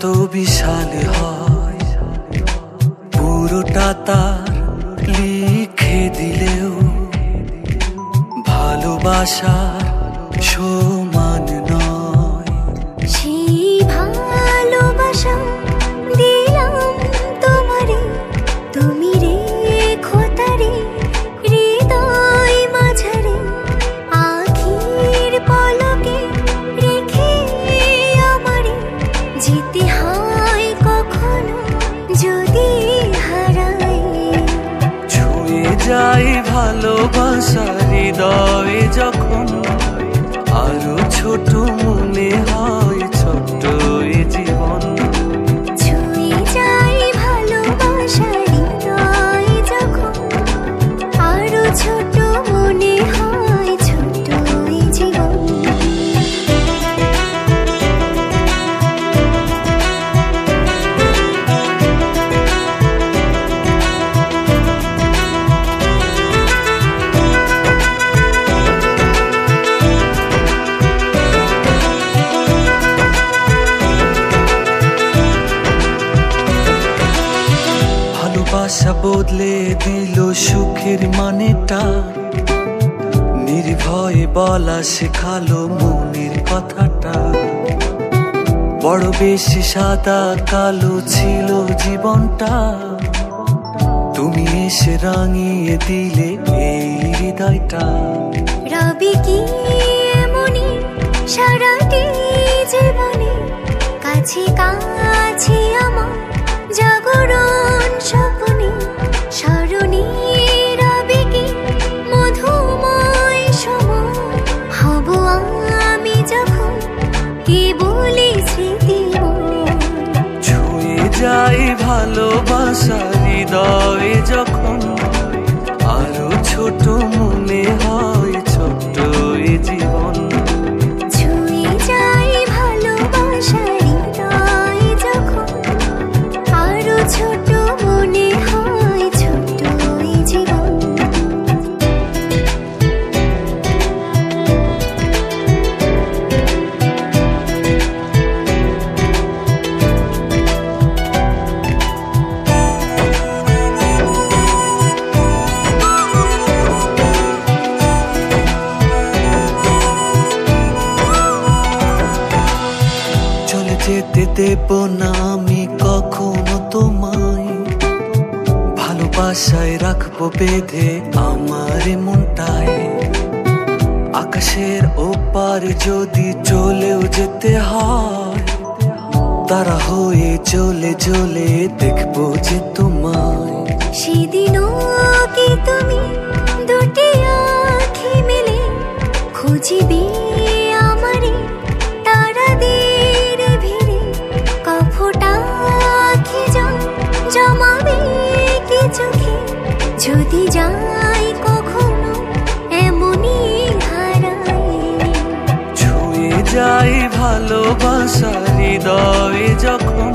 যত বিশাল হয় পুরোটা তার লিখে দিলেও ভালোবাসার সমান নয়। সেই ভালোবাসা দিলাম তোমারে, তুমি রেখো তারে হৃদয় মাঝারে। আখির পলকে রেখে আমারে যেতে হয় কখনো যদি হারাই। ছুঁয়ে যাই ভালোবাসা হৃদয়ে যখন, আরো ছোট মনে হয় ছোট্ট এ জীবন। ছুঁয়ে যাই ভালোবাসা হৃদয়ে যখন, আরো ছোট মনে হয় ছোট্ট এই জীবন। ভালোবাসা বদলে দিল সুখের মানেটা, নির্ভয়ে বলা শেখালো মনের কথাটা। বড় বেশি সাদা কালো ছিল জীবনটা, তুমি এসে রাঙিয়ে দিলে এই হৃদয়টা। রবি কি এমনি সারাটি জীবনে কাছে কাছে আমার জাগরণ স্বপ্নে স্মরণে। রবি কি মধুময় সময় হব আমি যখন কেবলই স্মৃতি মনে। ছুঁয়ে যাই ভালোবাসা হৃদয়ে যখন, আরো ছোট মনে হয় ছোট্ট এ জীবন। ছুঁয়ে যাই ভালোবাসা হৃদয়ে যখন, আরো ছোট মনে হয় ছোট্ট এই জীবন। চলে যেতে দেব না আমি কখনো তোমায়, ভালোবাসায় রাখবো বেঁধে আমার মনটায়। আকাশের ওপার যদি চলেও যেতে হয়, তারা হয়ে চলে চলে দেখবো যে তোমায়। সেদিনও কি তুমি দুটি আঁখি মেলে খুঁজিবে আমারে তারাদের ভিড়ে? কফোটা আঁখি জমাবে কি চোখে যদি যাই কখনো এমনই হারাই? ছুঁয়ে যাই ভালোবাসা হৃদয়ে যখন,